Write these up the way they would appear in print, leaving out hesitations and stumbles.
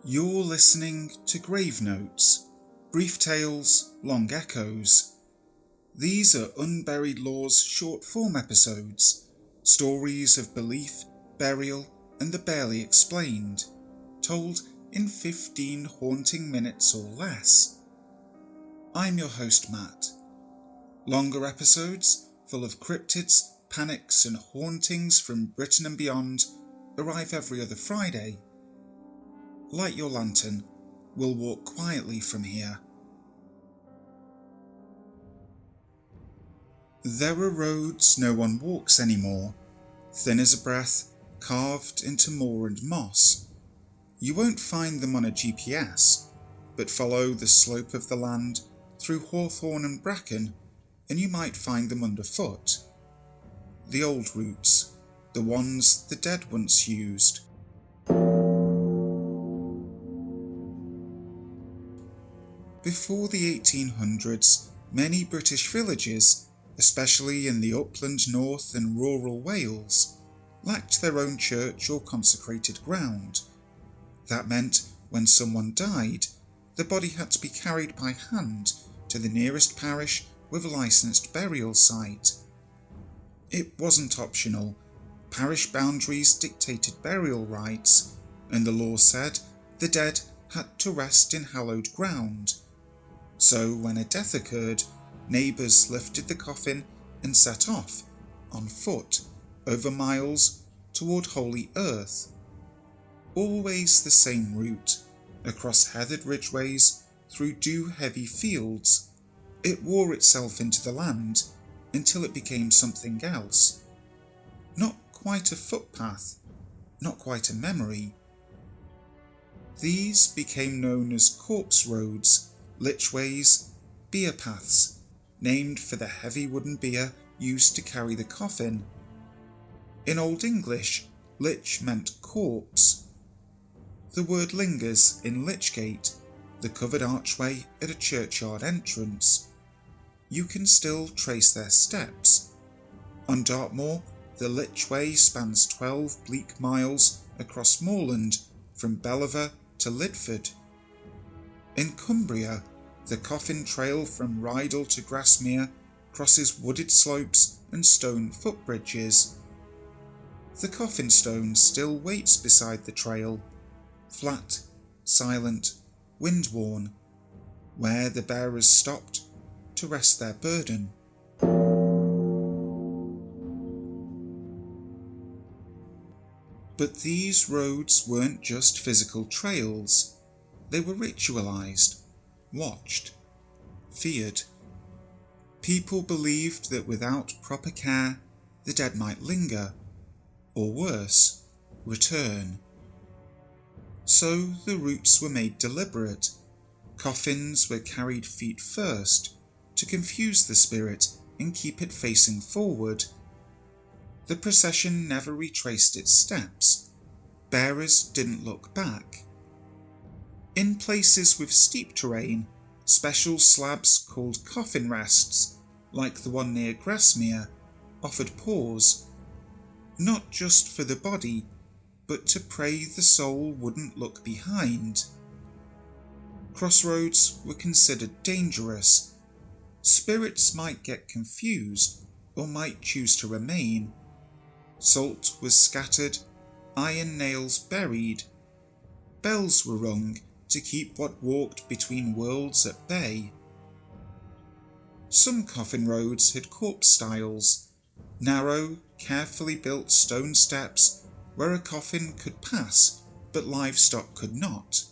You're listening to Grave Notes, Brief Tales, Long Echoes. These are Unburied Lore's short-form episodes, stories of belief, burial, and the barely explained, told in 15 haunting minutes or less. I'm your host, Matt. Longer episodes, full of cryptids, panics, and hauntings from Britain and beyond, arrive every other Friday. Light your lantern, we'll walk quietly from here. There are roads no one walks anymore, thin as a breath, carved into moor and moss. You won't find them on a GPS, but follow the slope of the land through hawthorn and bracken, and you might find them underfoot. The old routes, the ones the dead once used. Before the 1800s, many British villages, especially in the upland north and rural Wales, lacked their own church or consecrated ground. That meant when someone died, the body had to be carried by hand to the nearest parish with a licensed burial site. It wasn't optional. Parish boundaries dictated burial rites, and the law said the dead had to rest in hallowed ground. So when a death occurred, neighbours lifted the coffin and set off, on foot, over miles toward Holy Earth. Always the same route, across heathered ridgeways, through dew-heavy fields. It wore itself into the land until it became something else. Not quite a footpath, not quite a memory. These became known as corpse roads, lichways, bier paths, named for the heavy wooden bier used to carry the coffin. In Old English, lich meant corpse. The word lingers in Lichgate, the covered archway at a churchyard entrance. You can still trace their steps. On Dartmoor, the Lichway spans 12 bleak miles across moorland from Belliver to Lidford. In Cumbria, the coffin trail from Rydal to Grasmere crosses wooded slopes and stone footbridges. The coffin stone still waits beside the trail, flat, silent, wind-worn, where the bearers stopped to rest their burden. But these roads weren't just physical trails. They were ritualized, watched, feared. People believed that without proper care, the dead might linger, or worse, return. So the routes were made deliberate. Coffins were carried feet first, to confuse the spirit and keep it facing forward. The procession never retraced its steps. Bearers didn't look back. In places with steep terrain, special slabs called coffin rests, like the one near Grasmere, offered pause, not just for the body, but to pray the soul wouldn't look behind. Crossroads were considered dangerous. Spirits might get confused or might choose to remain. Salt was scattered, iron nails buried. Bells were rung to keep what walked between worlds at bay. Some coffin roads had corpse stiles, narrow, carefully built stone steps where a coffin could pass but livestock could not.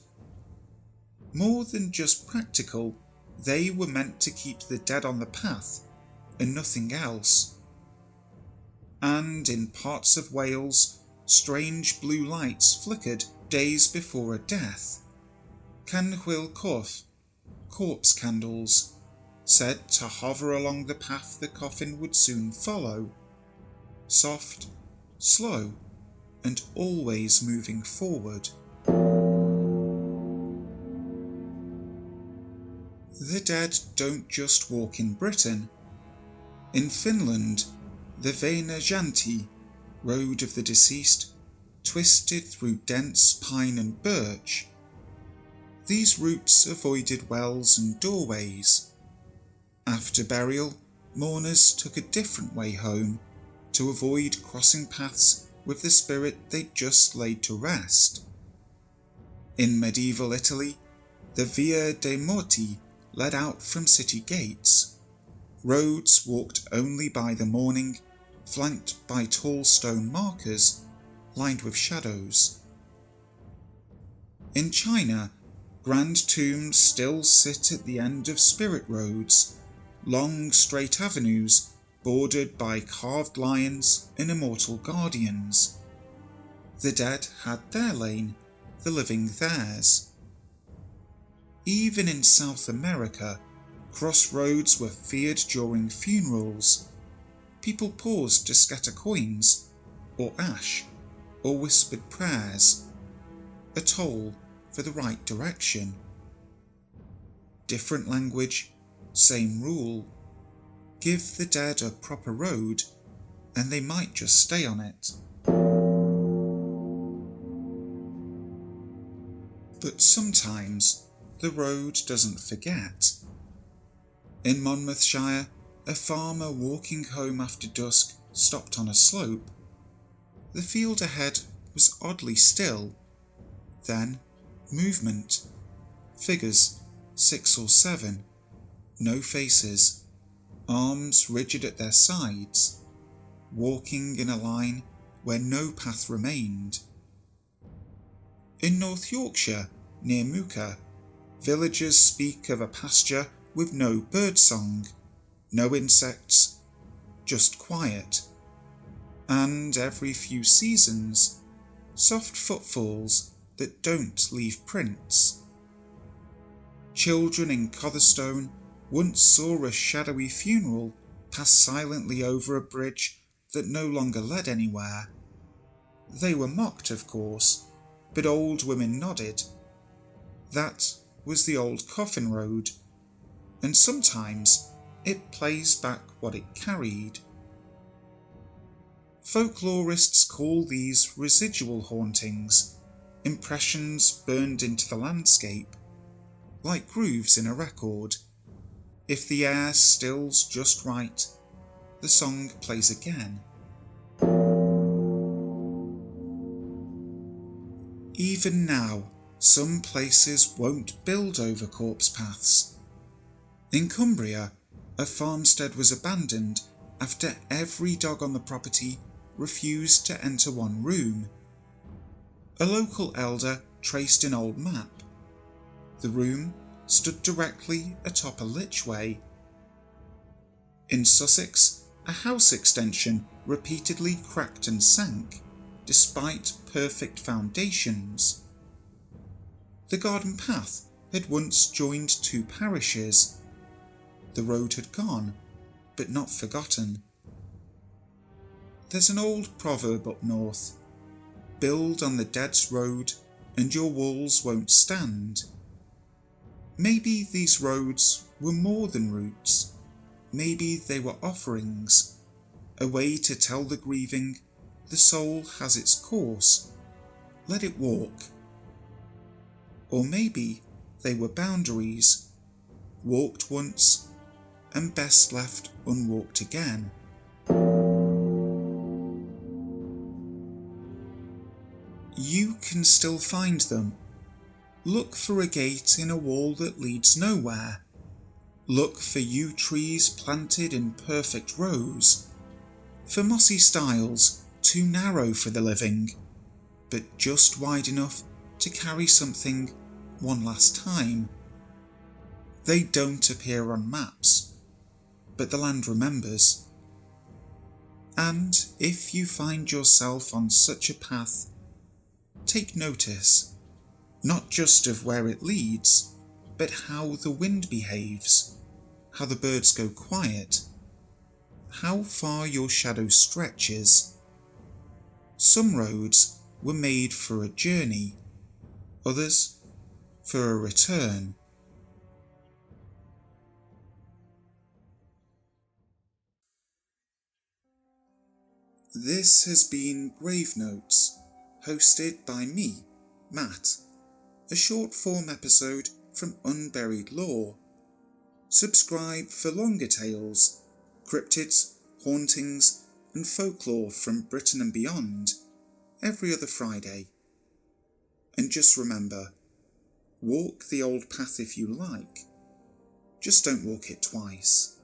More than just practical, they were meant to keep the dead on the path and nothing else. And in parts of Wales, strange blue lights flickered days before a death. Canhwyl Corff, corpse candles, said to hover along the path the coffin would soon follow. Soft, slow, and always moving forward. The dead don't just walk in Britain. In Finland, the Väinäjänti, road of the deceased, twisted through dense pine and birch, These routes avoided wells and doorways. After burial, mourners took a different way home to avoid crossing paths with the spirit they'd just laid to rest. In medieval Italy, the Via dei Morti led out from city gates, roads walked only by the morning, flanked by tall stone markers lined with shadows. In China, grand tombs still sit at the end of spirit roads, long straight avenues bordered by carved lions and immortal guardians. The dead had their lane, the living theirs. Even in South America, crossroads were feared during funerals. People paused to scatter coins, or ash, or whispered prayers, a toll for the right direction. Different language, same rule. Give the dead a proper road, and they might just stay on it. But sometimes the road doesn't forget. In Monmouthshire, a farmer walking home after dusk stopped on a slope. The field ahead was oddly still. Then, movement. Figures, 6 or 7. No faces. Arms rigid at their sides. Walking in a line where no path remained. In North Yorkshire, near Mooka, villagers speak of a pasture with no birdsong, no insects, just quiet. And every few seasons, soft footfalls that don't leave prints. Children in Cotherstone once saw a shadowy funeral pass silently over a bridge that no longer led anywhere. They were mocked, of course, but old women nodded. That was the old coffin road, and sometimes it plays back what it carried. Folklorists call these residual hauntings, impressions burned into the landscape, like grooves in a record. If the air stills just right, the song plays again. Even now, some places won't build over corpse paths. In Cumbria, a farmstead was abandoned after every dog on the property refused to enter one room. A local elder traced an old map. The room stood directly atop a lichway. In Sussex, a house extension repeatedly cracked and sank, despite perfect foundations. The garden path had once joined 2 parishes. The road had gone, but not forgotten. There's an old proverb up north: build on the dead's road and your walls won't stand. Maybe these roads were more than routes. Maybe they were offerings, a way to tell the grieving the soul has its course, let it walk. Or maybe they were boundaries, walked once and best left unwalked again. You can still find them. Look for a gate in a wall that leads nowhere. Look for yew trees planted in perfect rows, for mossy stiles too narrow for the living, but just wide enough to carry something one last time. They don't appear on maps, but the land remembers. And if you find yourself on such a path, take notice, not just of where it leads, but how the wind behaves, how the birds go quiet, how far your shadow stretches. Some roads were made for a journey, others for a return. This has been Grave Notes, hosted by me, Matt. a short-form episode from Unburied lore. Subscribe for longer tales, cryptids, hauntings, and folklore from Britain and beyond, every other Friday. And just remember, walk the old path if you like, just don't walk it twice.